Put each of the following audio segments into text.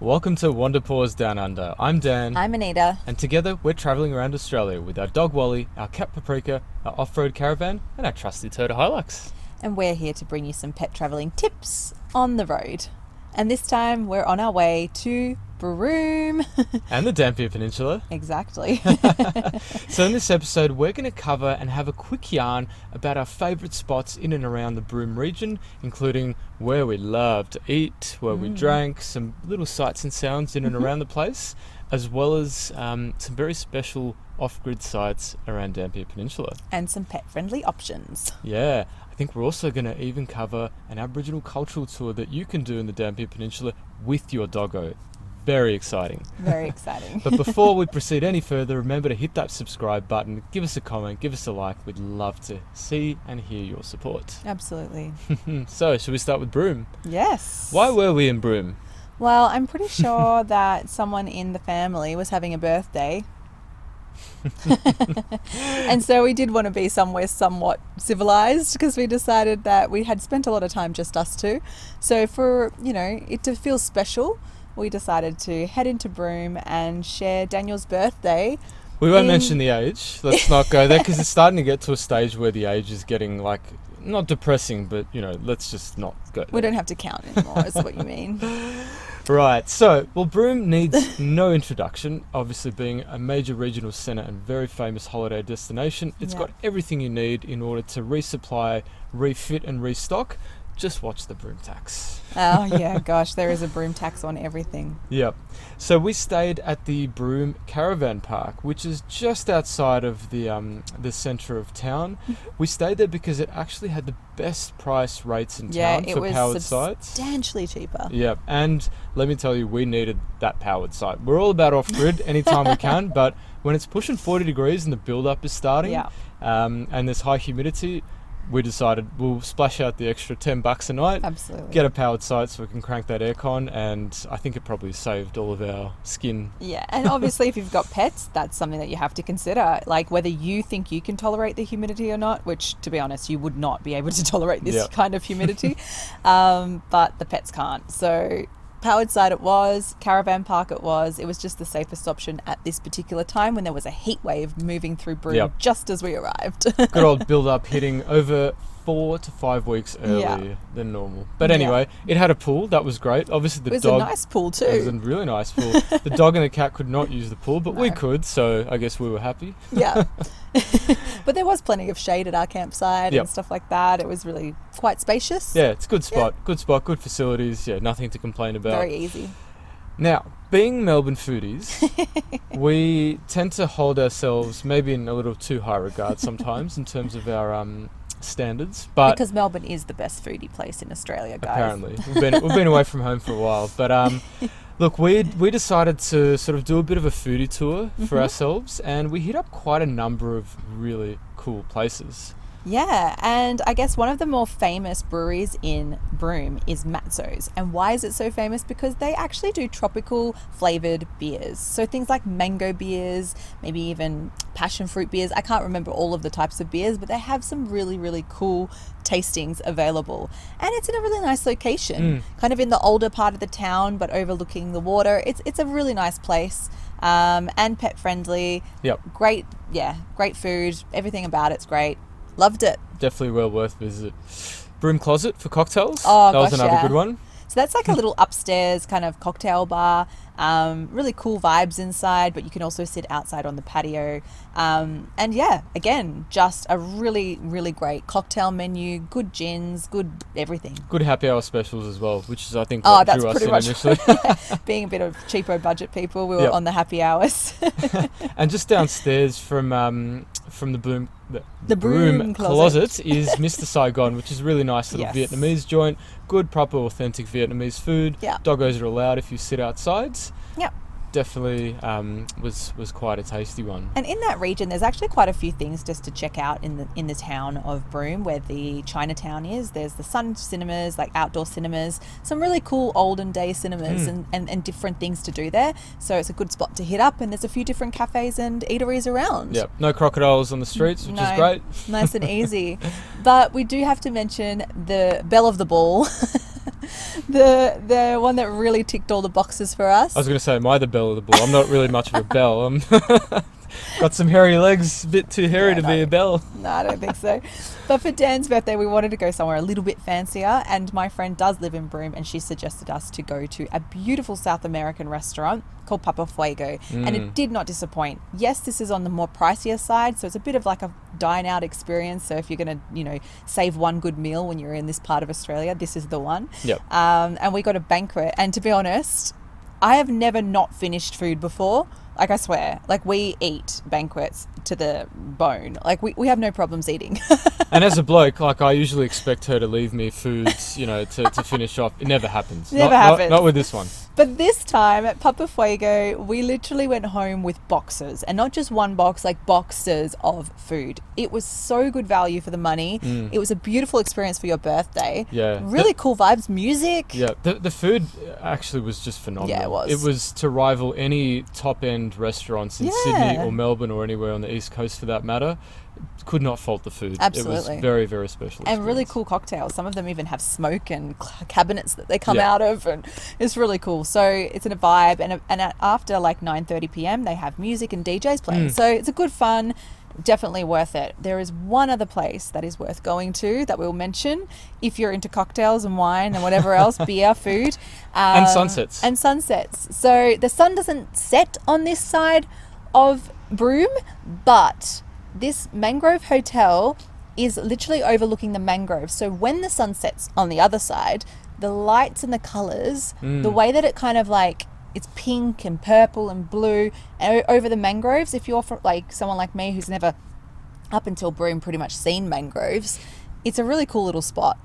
Welcome to Wanderpaws Down Under. I'm Dan. I'm Anita. And together we're travelling around Australia with our dog Wally, our cat Paprika, our off-road caravan and our trusty Toyota Hilux. And we're here to bring you some pet travelling tips on the road. And this time we're on our way to Broome. And the Dampier Peninsula. Exactly. So in this episode we're going to cover and have a quick yarn about our favourite spots in and around the Broome region, including where we love to eat, where we drank, some little sights and sounds in and around the place, as well as some very special off-grid sites around Dampier Peninsula. And some pet-friendly options. Yeah. I think we're also going to even cover an Aboriginal cultural tour that you can do in the Dampier Peninsula with your doggo. Very exciting. Very exciting. But before we proceed any further, remember to hit that subscribe button, give us a comment, give us a like. We'd love to see and hear your support. Absolutely. So, should we start with Broome? Yes. Why were we in Broome? Well, I'm pretty sure that someone in the family was having a birthday. And so we did want to be somewhere somewhat civilized because we decided that we had spent a lot of time just us two. So for, it to feel special, we decided to head into Broome and share Daniel's birthday. We won't mention the age. Let's not go there because it's starting to get to a stage where the age is getting not depressing, but let's just not go there. We don't have to count anymore, is what you mean. Right, so, Broome needs no introduction, obviously being a major regional centre and very famous holiday destination. It's got everything you need in order to resupply, refit and restock. Just watch the Broome tax. Oh yeah, gosh, there is a Broome tax on everything. Yep. So we stayed at the Broome Caravan Park, which is just outside of the centre of town. We stayed there because it actually had the best price rates in town for powered sites. Substantially cheaper. Yep. And let me tell you, we needed that powered site. We're all about off-grid anytime we can, but when it's pushing 40 degrees and the build-up is starting, and there's high humidity, we decided we'll splash out the extra $10 a night. Absolutely. Get a powered site so we can crank that aircon, and I think it probably saved all of our skin. Yeah, and obviously if you've got pets, that's something that you have to consider, like whether you think you can tolerate the humidity or not, which to be honest you would not be able to tolerate this kind of humidity, but the pets can't. So powered site it was, caravan park it was just the safest option at this particular time when there was a heat wave moving through Broome just as we arrived. Good old build-up hitting over 4 to 5 weeks earlier than normal. But anyway, it had a pool, that was great. Obviously it was a nice pool too. It was a really nice pool. The dog and the cat could not use the pool, but we could, so I guess we were happy. Yeah. But there was plenty of shade at our campsite and stuff like that. It was really quite spacious. Yeah, it's a good spot. Good spot, good facilities. Yeah, nothing to complain about. Very easy. Now, being Melbourne foodies, we tend to hold ourselves maybe in a little too high regard sometimes in terms of our standards, but because Melbourne is the best foodie place in Australia, guys. Apparently, we've been away from home for a while, but look, we decided to sort of do a bit of a foodie tour for ourselves, and we hit up quite a number of really cool places. Yeah, and I guess one of the more famous breweries in Broome is Matso's. And why is it so famous? Because they actually do tropical flavoured beers. So things like mango beers, maybe even passion fruit beers. I can't remember all of the types of beers, but they have some really, really cool tastings available. And it's in a really nice location, kind of in the older part of the town, but overlooking the water. It's a really nice place. And pet friendly. Yep. Great food. Everything about it's great. Loved it. Definitely well worth visit. Broome Closet for cocktails. Oh, that was another good one. So that's like a little upstairs kind of cocktail bar. Really cool vibes inside, but you can also sit outside on the patio. And yeah, again, just a really, really great cocktail menu, good gins, good everything. Good happy hour specials as well, which is I think what drew us in initially. Being a bit of cheapo budget people, we were on the happy hours. And just downstairs from the Broome Closet is Mr. Saigon, which is a really nice little Vietnamese joint. Good, proper, authentic Vietnamese food. Yeah. Doggos are allowed if you sit outside. Yep. Definitely was quite a tasty one. And in that region, there's actually quite a few things just to check out in the town of Broome, where the Chinatown is. There's the Sun cinemas, like outdoor cinemas, some really cool olden day cinemas and different things to do there. So it's a good spot to hit up, and there's a few different cafes and eateries around. Yep, no crocodiles on the streets, which is great. Nice and easy. But we do have to mention the belle of the ball. The one that really ticked all the boxes for us. I was going to say, am I the belle of the ball? I'm not really much of a belle. I'm got some hairy legs, a bit too hairy to be a belle. No, I don't think so. But for Dan's birthday, we wanted to go somewhere a little bit fancier, and my friend does live in Broome, and she suggested us to go to a beautiful South American restaurant called Fuego, and it did not disappoint. Yes, this is on the more pricier side, so it's a bit of like a dine-out experience. So if you're going to, save one good meal when you're in this part of Australia, this is the one. Yep. And we got a banquet, and to be honest, I have never not finished food before. Like, I swear, like, we eat banquets to the bone. Like, we have no problems eating. And as a bloke, like, I usually expect her to leave me foods, to finish off. It never happens. Never happens. Not with this one. But this time at Fuego, we literally went home with boxes, and not just one box, like boxes of food. It was so good value for the money. It was a beautiful experience for your birthday. Yeah. Really cool vibes, music. Yeah. The food actually was just phenomenal. Yeah, it was. It was to rival any top-end restaurants in Sydney or Melbourne or anywhere on the East Coast for that matter. Could not fault the food. Absolutely. It was very, very special experience. And really cool cocktails. Some of them even have smoke and cabinets that they come out of, and it's really cool. So it's in a vibe, and after like 9:30 p.m. they have music and DJs playing. So it's a good fun, definitely worth it. There is one other place that is worth going to that we'll mention if you're into cocktails and wine and whatever else, beer, food. And sunsets. And sunsets. So the sun doesn't set on this side of Broome, but this mangrove hotel is literally overlooking the mangroves. So when the sun sets on the other side, the lights and the colours, the way that it kind of like, it's pink and purple and blue over the mangroves. If you're like someone like me who's never, up until Broome, pretty much seen mangroves, it's a really cool little spot.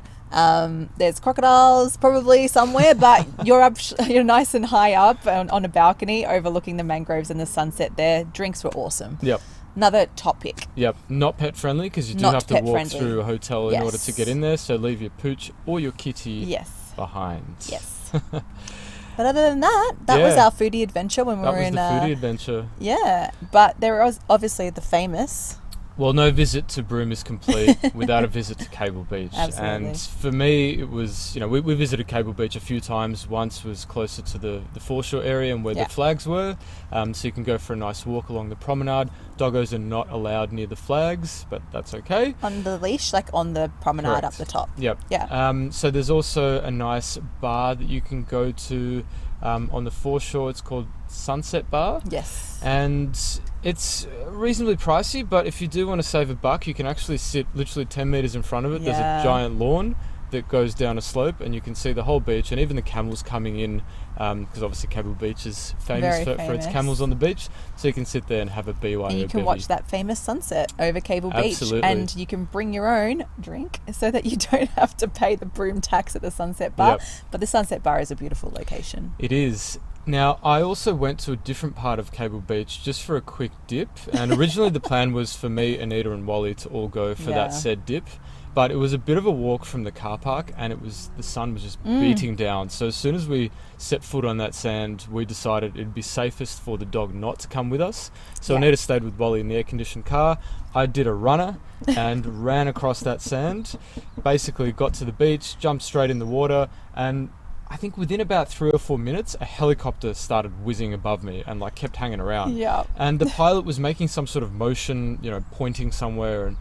There's crocodiles probably somewhere, but you're nice and high up on a balcony overlooking the mangroves and the sunset there. Drinks were awesome. Yep. Another top pick. Yep, not pet friendly because you do Not have to pet walk friendly. through a hotel in order to get in there. So leave your pooch or your kitty behind. Yes. But other than that was our foodie adventure when we were in. That was the foodie adventure. Yeah, but there was obviously the famous. Well, no visit to Broome is complete without a visit to Cable Beach. Absolutely. And for me, it was, we visited Cable Beach a few times. Once was closer to the foreshore area and where the flags were. So you can go for a nice walk along the promenade. Doggos are not allowed near the flags, but that's okay. On the leash, like on the promenade. Correct. Up the top. Yep. Yeah. So there's also a nice bar that you can go to on the foreshore. It's called Sunset Bar. Yes. And it's reasonably pricey, but if you do want to save $1, you can actually sit literally 10 meters in front of it. There's a giant lawn that goes down a slope, and you can see the whole beach and even the camels coming in, because obviously Cable Beach is famous for its camels on the beach. So you can sit there and have a BYO. And you can watch that famous sunset over Cable Beach. Absolutely. And you can bring your own drink so that you don't have to pay the Broome tax at the Sunset Bar. Yep. But the Sunset Bar is a beautiful location. It is. Now, I also went to a different part of Cable Beach just for a quick dip. And originally the plan was for me, Anita and Wally to all go for that said dip. But it was a bit of a walk from the car park, and the sun was just beating down. So as soon as we set foot on that sand, we decided it'd be safest for the dog not to come with us. So Anita stayed with Wally in the air-conditioned car. I did a runner and ran across that sand. Basically got to the beach, jumped straight in the water, and I think within about 3 or 4 minutes, a helicopter started whizzing above me and kept hanging around. Yeah. And the pilot was making some sort of motion, pointing somewhere, and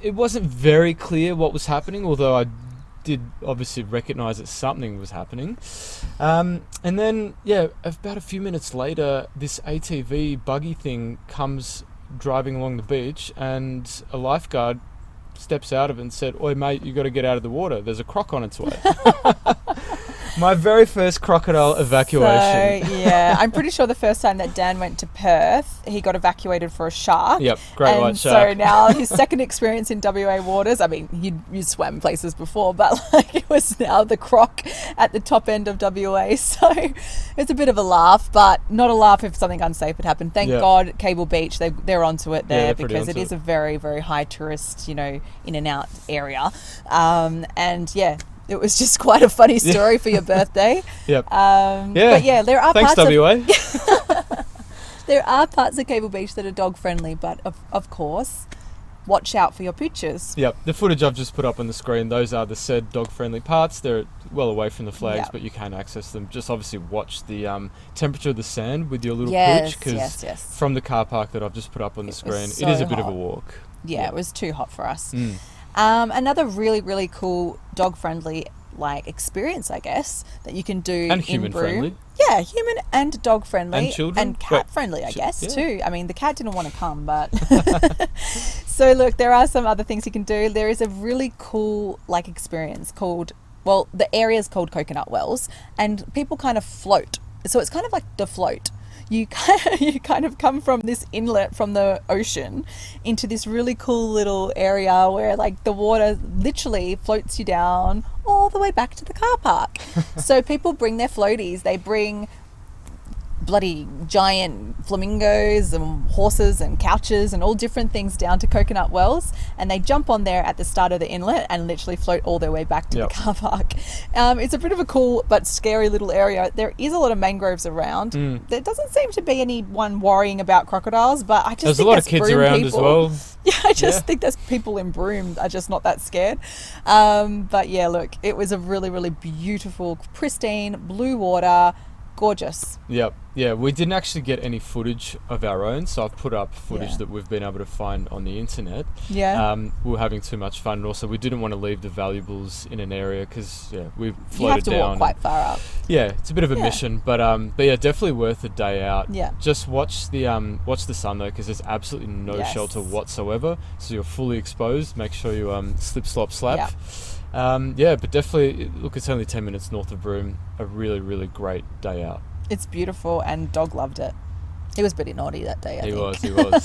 it wasn't very clear what was happening, although I did obviously recognise that something was happening. And then, about a few minutes later, this ATV buggy thing comes driving along the beach, and a lifeguard steps out of it and said, "Oi mate, you got to get out of the water. There's a croc on its way." My very first crocodile evacuation. So, I'm pretty sure the first time that Dan went to Perth, he got evacuated for a shark. Yep, great white shark. So now his second experience in WA waters, I mean, you swam places before, but it was now the croc at the top end of WA. So it's a bit of a laugh, but not a laugh if something unsafe had happened. Thank God Cable Beach, they're onto it there because it is a very, very high tourist, in and out area. It was just quite a funny story for your birthday. Yep. But there are Thanks, parts WA. there are parts of Cable Beach that are dog friendly, but of course, watch out for your pooches. Yep, the footage I've just put up on the screen, those are the said dog-friendly parts. They're well away from the flags, Yep. but you can access them. Just obviously watch the temperature of the sand with your little Yes, pooch, because yes. from the car park that I've just put up on the It was screen, so it is a bit of a hot. walk. Yeah, it was too hot for us. Mm. Another really, really cool dog-friendly experience, I guess, that you can do And in human Broome. friendly. Yeah, human and dog friendly. And children? And cat friendly, I guess, yeah. too. I mean, the cat didn't want to come, but... So, look, there are some other things you can do. There is a really cool, experience called... Well, the area is called Coconut Wells, and people kind of float. So it's kind of like the float. You kind of come from this inlet from the ocean into this really cool little area where the water literally floats you down all the way back to the car park. So people bring their floaties. They bring bloody giant flamingos and horses and couches and all different things down to Coconut Wells, and they jump on there at the start of the inlet and literally float all their way back to Yep. the car park. It's a bit of a cool but scary little area. There is a lot of mangroves around. There doesn't seem to be anyone worrying about crocodiles, but I just There's a think lot of that's kids Broome around people. as well. Yeah, I just Yeah. think there's people in Broome are just not that scared. But yeah, look, it was a really, really beautiful, pristine, blue water, gorgeous. Yep. Yeah, we didn't actually get any footage of our own, so I've put up footage Yeah. that we've been able to find on the internet. Yeah. We were having too much fun, and also we didn't want to leave the valuables in an area because we floated You have to down. walk quite far up. Yeah, it's a bit of a Yeah. mission, but yeah, definitely worth a day out. Yeah. Just watch the sun though, because there's absolutely no Yes. shelter whatsoever, so you're fully exposed. Make sure you slip, slop, slap. Yeah. Yeah, but definitely look. It's only 10 minutes north of Broome. A really, really great day out. It's beautiful, and dog loved it. He was pretty naughty that day, I think. He was.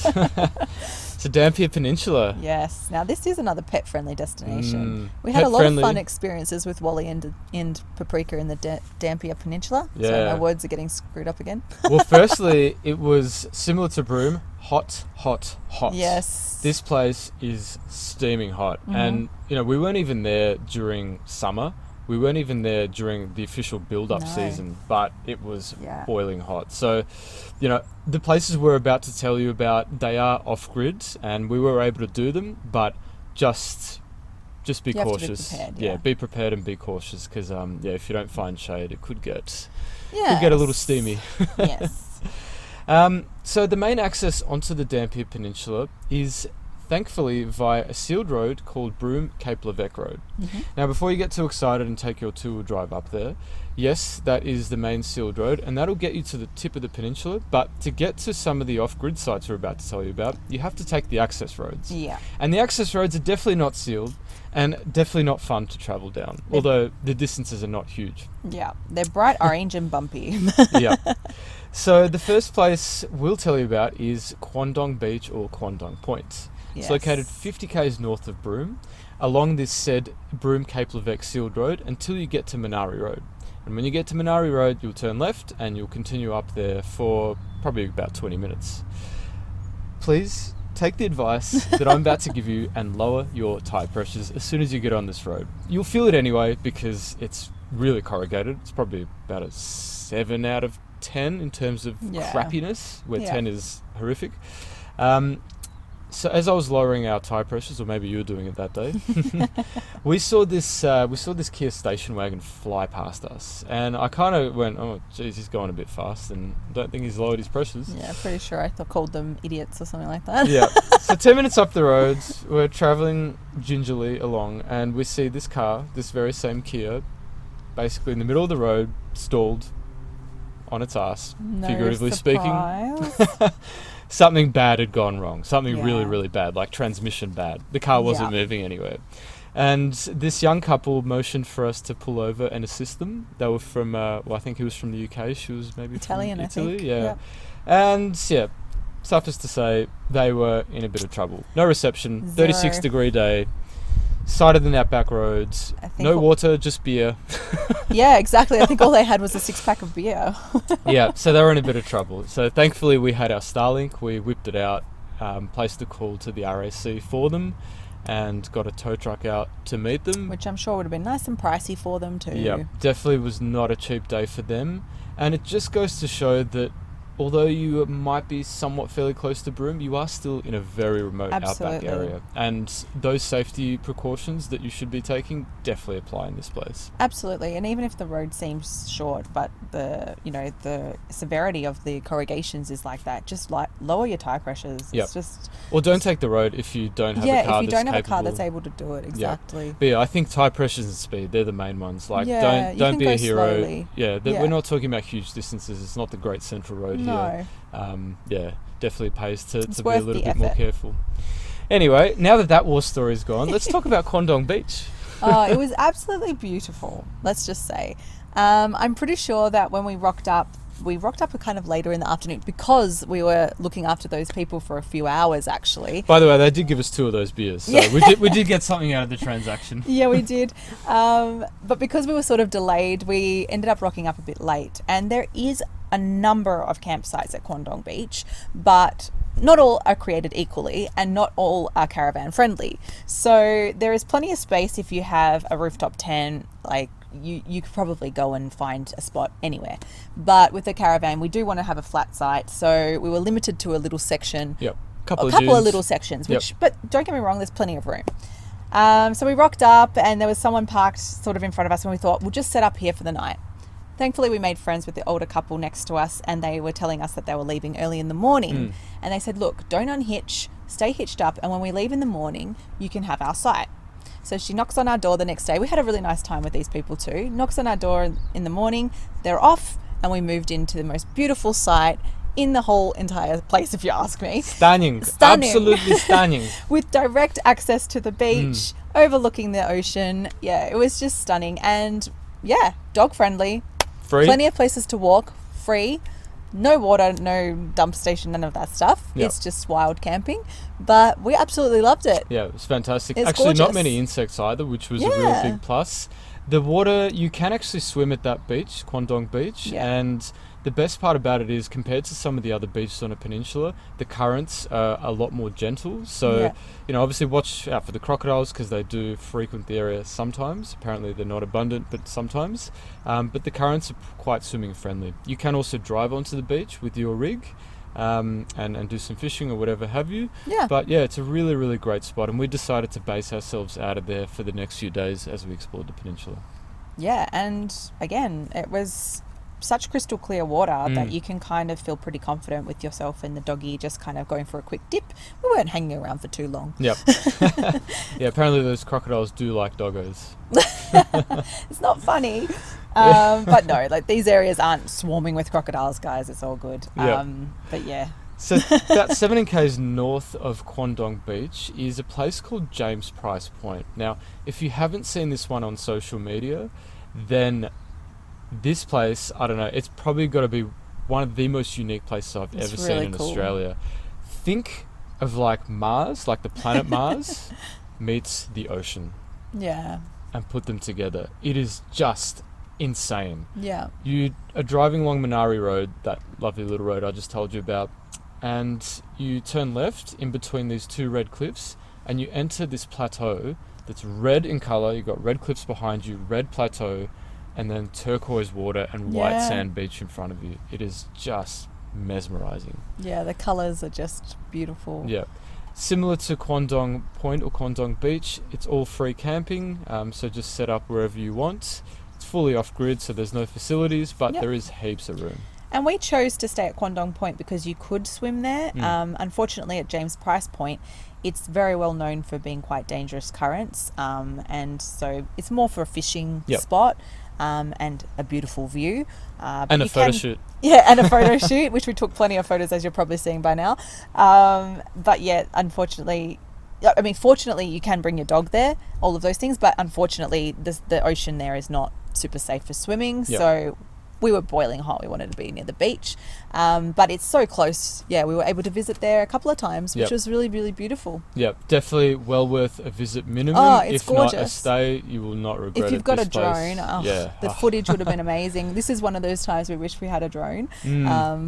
So Dampier Peninsula. Yes. Now, this is another pet-friendly destination. We had Pet a lot friendly. of fun experiences with Wally and Paprika in the Dampier Peninsula. So Yeah. my words are getting screwed up again. Well, firstly, it was similar to Broome. Hot, hot, hot. Yes. This place is steaming hot. Mm-hmm. And, we weren't even there during summer. We weren't even there during the official build-up No. season, but it was Yeah. boiling hot. So, the places we're about to tell you about, they are off-grid, and we were able to do them, but just be You have to be cautious. prepared, yeah. Be prepared and be cautious, because if you don't find shade, it could get Yes. a little steamy. Yes. So the main access onto the Dampier Peninsula is thankfully via a sealed road called Broome Cape Levesque Road. Mm-hmm. Now, before you get too excited and take your two-wheel drive up there, yes, that is the main sealed road, and that'll get you to the tip of the peninsula, but to get to some of the off-grid sites we're about to tell you about, you have to take the access roads. Yeah. And the access roads are definitely not sealed, and definitely not fun to travel down, although the distances are not huge. Yeah. They're bright orange and bumpy. Yeah. So the first place we'll tell you about is Quandong Beach or Quandong Point. It's Yes. located 50 k's north of Broome, along this said Broome Cape Levesque sealed road until you get to Minari Road. And when you get to Minari Road, you'll turn left and you'll continue up there for probably about 20 minutes. Please take the advice that I'm about to give you and lower your tyre pressures as soon as you get on this road. You'll feel it anyway because it's really corrugated. It's probably about a 7 out of 10 in terms of Yeah. crappiness, where Yeah. 10 is horrific. So as I was lowering our tyre pressures, or maybe you were doing it that day, we saw this Kia station wagon fly past us, and I kind of went, "Oh, geez, he's going a bit fast," and I don't think he's lowered his pressures. Yeah, pretty sure I called them idiots or something like that. Yeah. So 10 minutes up the road, we're travelling gingerly along, and we see this car, this very same Kia, basically in the middle of the road, stalled on its ass, No figuratively surprise. speaking. Something bad had gone wrong. Something really, Yeah. really bad, like transmission bad. The car wasn't Yeah. moving anywhere. And this young couple motioned for us to pull over and assist them. They were from, well, I think he was from the UK. She was maybe Italian, from I Italy. think. Yeah. Yep. And, yeah, suffice to say, they were in a bit of trouble. No reception, 36-degree day, side of the Outback roads, I think no water, just beer. Yeah, exactly. I think all they had was a 6-pack of beer. Yeah, so they were in a bit of trouble. So thankfully we had our Starlink, we whipped it out, placed a call to the RAC for them, and got a tow truck out to meet them. Which I'm sure would have been nice and pricey for them too. Yeah, definitely was not a cheap day for them. And it just goes to show that although you might be somewhat fairly close to Broome, you are still in a very remote outback area. And those safety precautions that you should be taking definitely apply in this place. Absolutely. And even if the road seems short, but the severity of the corrugations is like that, just like lower your tire pressures. Yep. It's just... Or don't take the road if you don't have a car if you that's don't have capable. a car that's able to do it. Exactly. Yeah. But yeah, I think tire pressures and speed, they're the main ones. Like, Yeah, you don't can be go a hero. slowly. Yeah, Yeah. we're not talking about huge distances. It's not the Great Central Road here. No. Definitely pays to be a worth little the bit more effort. careful. Anyway, now that war story's gone, let's talk about Quandong Beach. Oh, it was absolutely beautiful, let's just say. I'm pretty sure that when we rocked up kind of later in the afternoon because we were looking after those people for a few hours, actually. By the way, they did give us 2 of those beers, so we did get something out of the transaction. Yeah, we did. But because we were sort of delayed, we ended up rocking up a bit late. And there is a number of campsites at Quandong Beach, but not all are created equally and not all are caravan friendly. So there is plenty of space if you have a rooftop tent. Like, you could probably go and find a spot anywhere. But with the caravan, we do want to have a flat site, so we were limited to a little section. Yep. A couple of little sections, but don't get me wrong, there's plenty of room. So we rocked up and there was someone parked sort of in front of us and we thought, we'll just set up here for the night. Thankfully, we made friends with the older couple next to us and they were telling us that they were leaving early in the morning. And they said, look, don't unhitch, stay hitched up, and when we leave in the morning, you can have our site. So she knocks on our door the next day. We had a really nice time with these people too. Knocks on our door in the morning, they're off, and we moved into the most beautiful site in the whole entire place, if you ask me. Stunning. Absolutely stunning. With direct access to the beach, overlooking the ocean. Yeah, it was just stunning. And yeah, dog friendly. Free. Plenty of places to walk, free. No water, no dump station, none of that stuff. Yep. It's just wild camping. But we absolutely loved it. Yeah, it was fantastic. It's actually, gorgeous. not many insects either, which was a real big plus. The water, you can actually swim at that beach, Quandong Beach, and the best part about it is compared to some of the other beaches on a peninsula, the currents are a lot more gentle. So, obviously watch out for the crocodiles because they do frequent the area sometimes. Apparently they're not abundant, but sometimes. But the currents are quite swimming friendly. You can also drive onto the beach with your rig and do some fishing or whatever have you. Yeah. But yeah, it's a really, really great spot. And we decided to base ourselves out of there for the next few days as we explored the peninsula. Yeah, and again, it was such crystal clear water that you can kind of feel pretty confident with yourself and the doggy just kind of going for a quick dip. We weren't hanging around for too long. Yep. Yeah, apparently those crocodiles do like doggos. It's not funny. But no, like these areas aren't swarming with crocodiles, guys. It's all good. Yep. But yeah. So about 17 k's north of Quandong Beach is a place called James Price Point. Now, if you haven't seen this one on social media, then this place, I don't know, it's probably got to be one of the most unique places I've ever seen in Australia. Think of like Mars, like the planet Mars, meets the ocean. Yeah. And put them together. It is just insane. Yeah. You are driving along Minari Road, that lovely little road I just told you about, and you turn left in between these 2 red cliffs and you enter this plateau that's red in colour. You've got red cliffs behind you, red plateau, and then turquoise water and white sand beach in front of you. It is just mesmerising. Yeah, the colours are just beautiful. Yeah. Similar to Quandong Point or Quandong Beach, it's all free camping, so just set up wherever you want. It's fully off-grid, so there's no facilities, but there is heaps of room. And we chose to stay at Quandong Point because you could swim there. Unfortunately, at James Price Point, it's very well known for being quite dangerous currents, and so it's more for a fishing spot. And a beautiful view. And a photo shoot. Yeah, and a photo shoot, which we took plenty of photos, as you're probably seeing by now. But yeah, unfortunately, fortunately, you can bring your dog there, all of those things, but unfortunately, the ocean there is not super safe for swimming, so we were boiling hot. We wanted to be near the beach, but it's so close. Yeah, we were able to visit there a couple of times, which was really, really beautiful. Yep, definitely well worth a visit minimum. Oh, it's if gorgeous. Not a stay, you will not regret it. If you've got a drone, the footage would have been amazing. This is one of those times we wish we had a drone.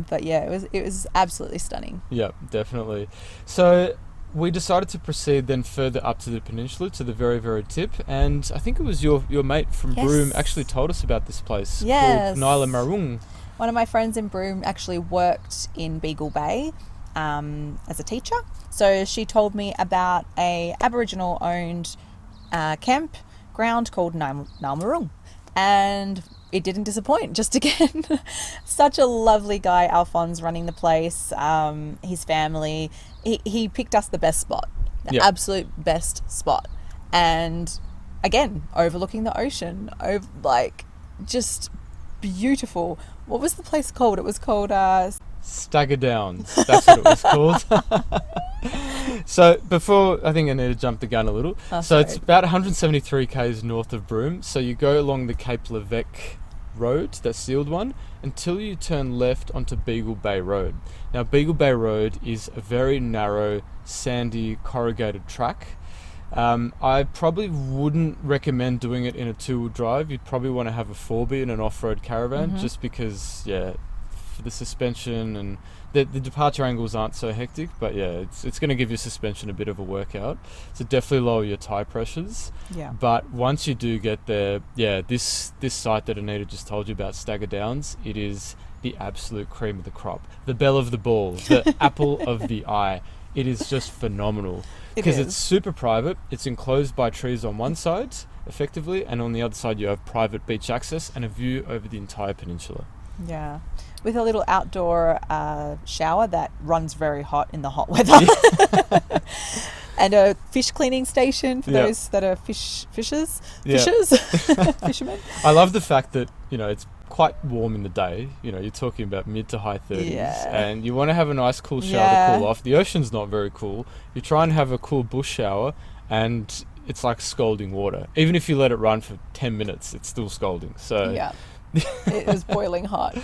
But yeah, it was absolutely stunning. Yep, definitely. So we decided to proceed then further up to the peninsula, to the very, very tip, and I think it was your mate from Broome actually told us about this place called Nyla Marung. One of my friends in Broome actually worked in Beagle Bay as a teacher. So she told me about a Aboriginal owned campground called Nalmarung, and it didn't disappoint. Just again, such a lovely guy, Alphonse, running the place. His family, he picked us the best spot, the absolute best spot, and again, overlooking the ocean, just beautiful. What was the place called? It was called Stagger Downs. That's what it was called. So before, I think I need to jump the gun a little. So it's about 173 k's north of Broome. So you go along the Cape Levesque road, that sealed one, until you turn left onto Beagle Bay Road. Now Beagle Bay Road is a very narrow, sandy, corrugated track. I probably wouldn't recommend doing it in a two-wheel drive. You'd probably want to have a 4B in an off-road caravan, just because, for the suspension and the departure angles aren't so hectic, but it's going to give your suspension a bit of a workout. So definitely lower your tire pressures. Yeah. But once you do get there, this site that Anita just told you about, Stagger Downs, it is the absolute cream of the crop, the belle of the ball, the apple of the eye. It is just phenomenal because it's super private. It's enclosed by trees on one side, effectively, and on the other side you have private beach access and a view over the entire peninsula. Yeah, with a little outdoor shower that runs very hot in the hot weather. And a fish cleaning station for those that are fishers. Fishermen. I love the fact that, it's quite warm in the day. You're talking about mid to high 30s, and you want to have a nice cool shower to cool off. The ocean's not very cool. You try and have a cool bush shower, and it's like scalding water. Even if you let it run for 10 minutes, it's still scalding. So it was boiling hot,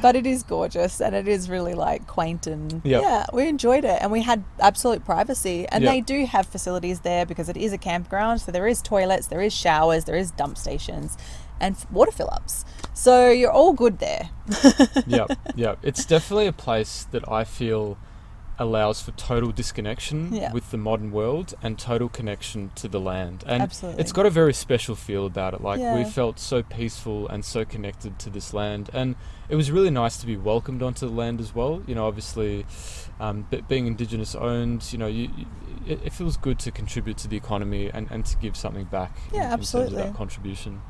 but it is gorgeous, and it is really quaint, and we enjoyed it, and we had absolute privacy, and they do have facilities there because it is a campground, so there is toilets, there is showers, there is dump stations and water fill-ups, so you're all good there. It's definitely a place that I feel allows for total disconnection with the modern world and total connection to the land, and it's got a very special feel about it. We felt so peaceful and so connected to this land, and it was really nice to be welcomed onto the land as well. Obviously, being Indigenous owned, it feels good to contribute to the economy and to give something back in terms of that contribution.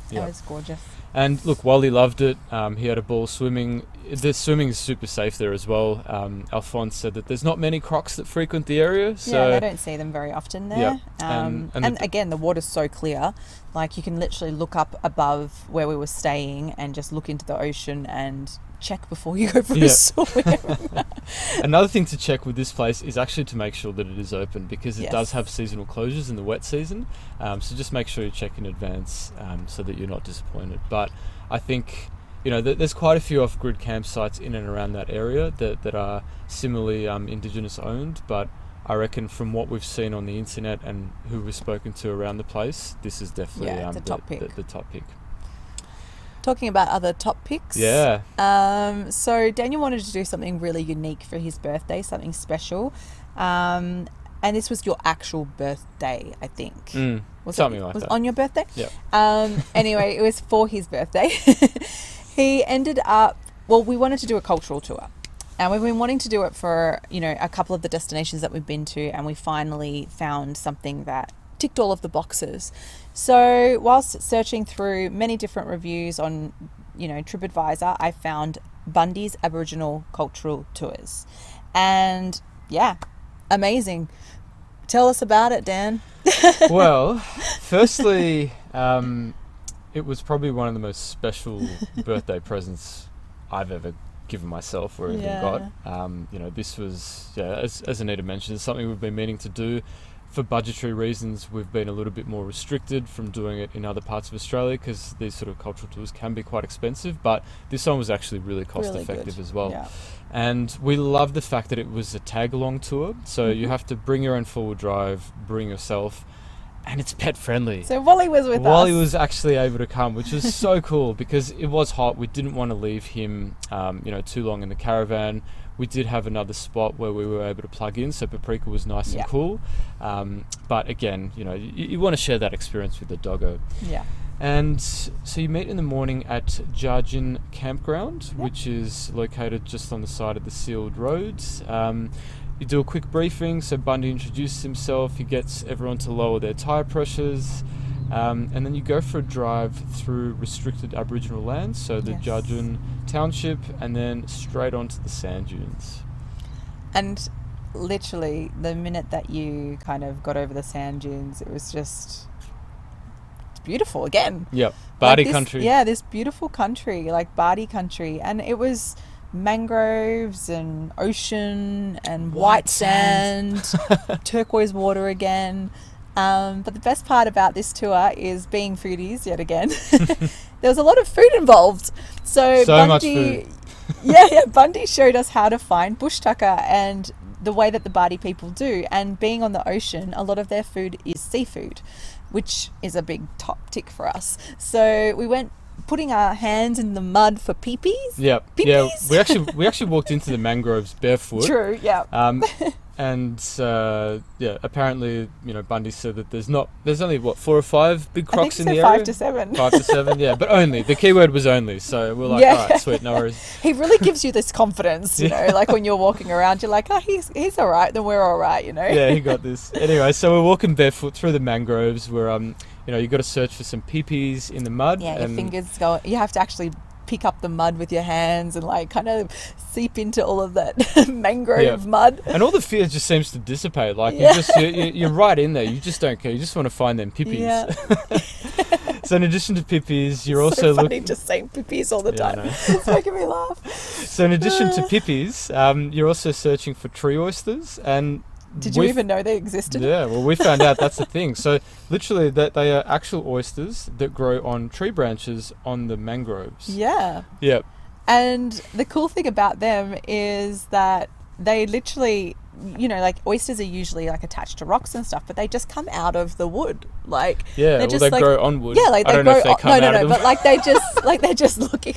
It was gorgeous. And look, Wally loved it. He had a ball swimming. The swimming is super safe there as well. Alphonse said that there's not many crocs that frequent the area. So they don't see them very often there. And again, the water's so clear. You can literally look up above where we were staying and just look into the ocean and check before you go for a swim. Another thing to check with this place is actually to make sure that it is open, because it does have seasonal closures in the wet season. So just make sure you check in advance so that you're not disappointed. But I think there's quite a few off-grid campsites in and around that area that are similarly Indigenous owned, but I reckon from what we've seen on the internet and who we've spoken to around the place, this is definitely the top pick. Talking about other top picks. So Daniel wanted to do something really unique for his birthday, something special. And this was your actual birthday, I think. Was that on your birthday? Anyway, it was for his birthday. He ended up, we wanted to do a cultural tour. And we've been wanting to do it for, a couple of the destinations that we've been to, and we finally found something that ticked all of the boxes. So whilst searching through many different reviews on, TripAdvisor, I found Bundy's Aboriginal Cultural Tours. And amazing. Tell us about it, Dan. Well, firstly, it was probably one of the most special birthday presents I've ever given myself or even got. This was, as Anita mentioned, it's something we've been meaning to do. For budgetary reasons, we've been a little bit more restricted from doing it in other parts of Australia because these sort of cultural tours can be quite expensive, but this one was actually really cost effective as well. And we love the fact that it was a tag-along tour, so you have to bring your own four-wheel drive, bring yourself, and it's pet friendly. So Wally was with us. Wally was actually able to come, which was so cool because it was hot. We didn't want to leave him, too long in the caravan. We did have another spot where we were able to plug in, so Paprika was nice and cool. But again, you want to share that experience with the doggo. And so you meet in the morning at Jargin Campground, which is located just on the side of the sealed roads. You do a quick briefing, so Bundy introduces himself, he gets everyone to lower their tyre pressures, and then you go for a drive through restricted Aboriginal lands, so the Jargin Township, and then straight onto the sand dunes. And literally, the minute that you kind of got over the sand dunes, it was just beautiful again. Yep, Bardi this, country. Yeah, this beautiful country, like Bardi country. And it was mangroves and ocean and white sand, turquoise water again. But the best part about this tour is being foodies yet again. There was a lot of food involved. So Bundy, much food. Bundy showed us how to find bush tucker and the way that the Bardi people do. And being on the ocean, a lot of their food is seafood, which is a big top tick for us. So we went putting our hands in the mud for peepees. Yep. Yeah, we actually walked into the mangroves barefoot. True, yeah. And apparently, Bundy said that there's only 4 or 5 big crocs in the area. 5 to 7. 5 to 7, yeah, but only. The key word was only, so we're like, all right, sweet, no worries. He really gives you this confidence, you know, like when you're walking around, you're like, oh, he's all right, then we're all right, you know. Yeah, he got this. Anyway, so we're walking barefoot through the mangroves where, you've got to search for some peepees in the mud. Yeah, your fingers go, you have to actually pick up the mud with your hands and like kind of seep into all of that mangrove mud. And all the fear just seems to dissipate. Like you're right in there. You just don't care. You just want to find them pippies. Yeah. So in addition to pippies, you're also funny just saying pippies all the time. It's making me laugh. So in addition to pippies, you're also searching for tree oysters. And did you even know they existed? Yeah, well, we found out that's the thing. So literally that they are actual oysters that grow on tree branches on the mangroves. Yeah. Yep. And the cool thing about them is that they literally, like oysters are usually like attached to rocks and stuff, but they just come out of the wood. Like they grow on wood. Yeah, like I don't know if they come out of them. But like they're just looking.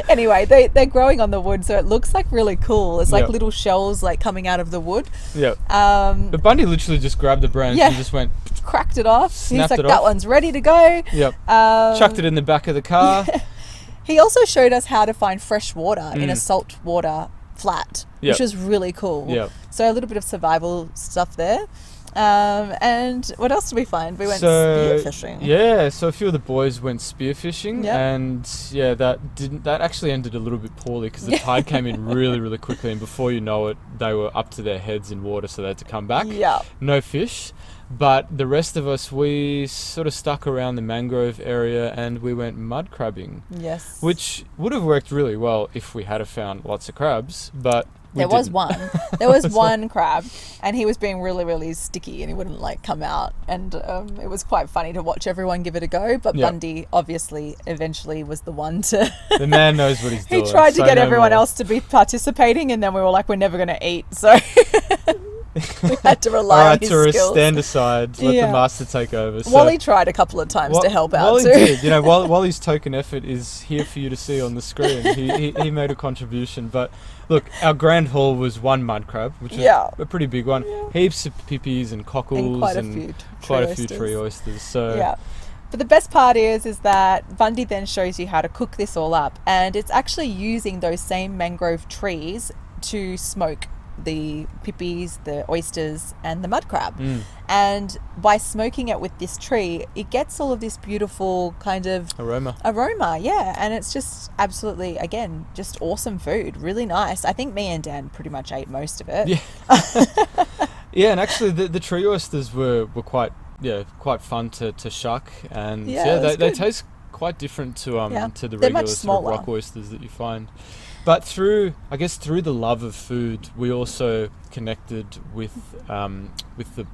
Anyway, they're growing on the wood, so it looks like really cool. It's like little shells like coming out of the wood. Yep. But Bundy literally just grabbed the branch and just went, cracked it off. He's like, that that one's ready to go. Yep. Chucked it in the back of the car. Yeah. He also showed us how to find fresh water in a saltwater flat, which was really cool. Yep. So a little bit of survival stuff there. And what else did we find? We went spearfishing. Yeah, so a few of the boys went spearfishing, and that actually ended a little bit poorly because the tide came in really, really quickly, and before you know it, they were up to their heads in water, so they had to come back. Yeah, no fish. But the rest of us, we sort of stuck around the mangrove area and we went mud crabbing. Yes, which would have worked really well if we had found lots of crabs, but there was one crab, and he was being really, really sticky, and he wouldn't like come out. And it was quite funny to watch everyone give it a go. But Bundy obviously eventually was the one to. The man knows what he's doing. He tried to get everyone else to be participating, and then we were like, we're never going to eat, so. We had to rely on his skills. Stand aside, let the master take over. So Wally tried a couple of times to help out Wally too. did. Wally's token effort is here for you to see on the screen. He made a contribution. But look, our grand haul was one mud crab, which is a pretty big one. Yeah. Heaps of pippies and cockles and quite a few tree oysters. So yeah. But the best part is that Bundy then shows you how to cook this all up, and it's actually using those same mangrove trees to smoke the pippies, the oysters, and the mud crab. And by smoking it with this tree, it gets all of this beautiful kind of aroma, and it's just absolutely, again, just awesome food, really nice. I think me and Dan pretty much ate most of it. Yeah. And actually the tree oysters were quite fun to shuck, and they taste quite different to the regular sort of rock oysters that you find. But through the love of food, we also connected with the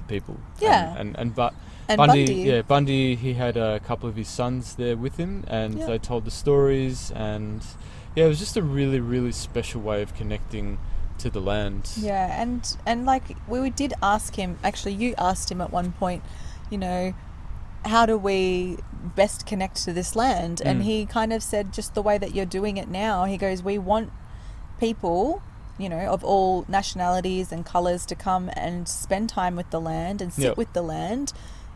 people. Yeah. And Bundy, he had a couple of his sons there with him, and they told the stories, and it was just a really, really special way of connecting to the land. Yeah, and like we did ask him. Actually, you asked him at one point, how do we best connect to this land? And he kind of said just the way that you're doing it now. He goes, we want people, of all nationalities and colours to come and spend time with the land and sit with the land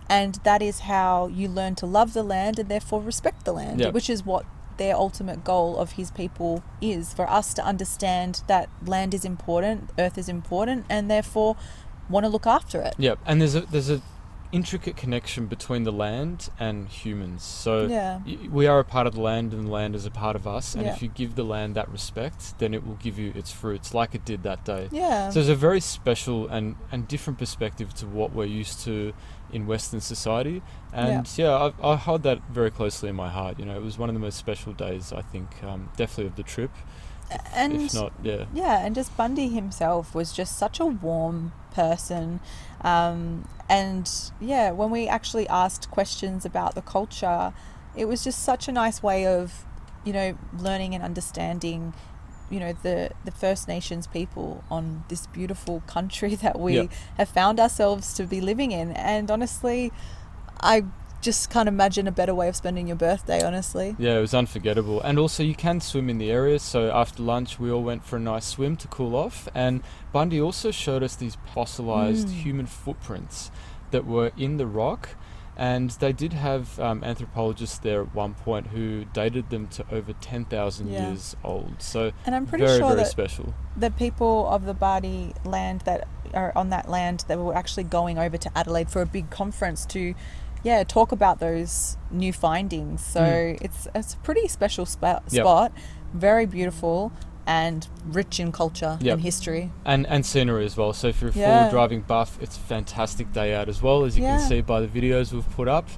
And that is how you learn to love the land and therefore respect the land, Yep. which is what their ultimate goal of his people is, for us to understand that land is important, earth is important, and therefore want to look after it. Yep, and there's a intricate connection between the land and humans. So Yeah. we are a part of the land, and the land is a part of us. And Yeah. if you give the land that respect, then it will give you its fruits, like it did that day. Yeah. So it's a very special and different perspective to what we're used to in Western society. And I hold that very closely in my heart. You know, it was one of the most special days, I think, definitely of the trip. And If not, yeah. yeah, and just Bundy himself was just such a warm person. And yeah, when we actually asked questions about the culture, it was just such a nice way of, you know, learning and understanding, you know, the First Nations people on this beautiful country that we have found ourselves to be living in. And honestly, I just can't imagine a better way of spending your birthday, honestly. Yeah, it was unforgettable. And also you can swim in the area, so after lunch we all went for a nice swim to cool off, and Bundy also showed us these fossilized human footprints that were in the rock, and they did have anthropologists there at one point who dated them to over 10,000 years old. So and I'm pretty very, sure very that special. the people of the Bundy land that are on that land, they were actually going over to Adelaide for a big conference to talk about those new findings. So it's a pretty special spot, very beautiful and rich in culture and history. And scenery as well. So if you're a full driving buff, it's a fantastic day out as well, as you can see by the videos we've put up.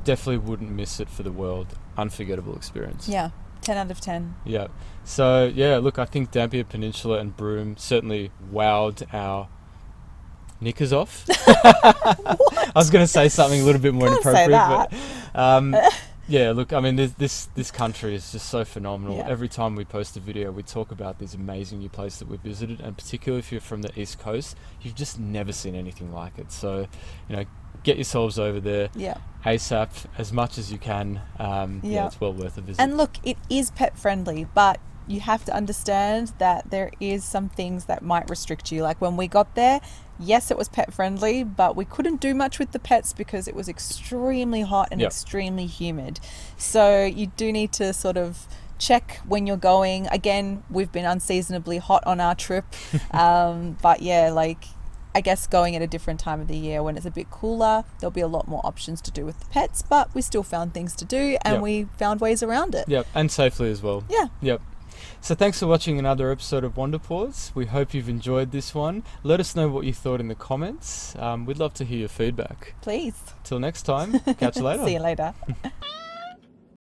Definitely wouldn't miss it for the world. Unforgettable experience. Yeah, 10 out of 10. Yeah. So yeah, look, I think Dampier Peninsula and Broome certainly wowed our knickers off. I was going to say something a little bit more inappropriate, but yeah, look, I mean, this country is just so phenomenal. Every time we post a video, we talk about these amazing new places that we've visited, and particularly if you're from the East Coast, you've just never seen anything like it. So, you know, get yourselves over there ASAP as much as you can. It's well worth a visit. And look, it is pet friendly, but you have to understand that there is some things that might restrict you. Like when we got there, yes, it was pet friendly, but we couldn't do much with the pets because it was extremely hot and extremely humid. So you do need to sort of check when you're going. Again, we've been unseasonably hot on our trip. But yeah, like I guess going at a different time of the year when it's a bit cooler, there'll be a lot more options to do with the pets, but we still found things to do and we found ways around it. Yep, and safely as well. Yeah. Yep. So thanks for watching another episode of Wonder Paws. We hope you've enjoyed this one. Let us know what you thought in the comments. We'd love to hear your feedback. Please. Till next time, catch you later. See you later.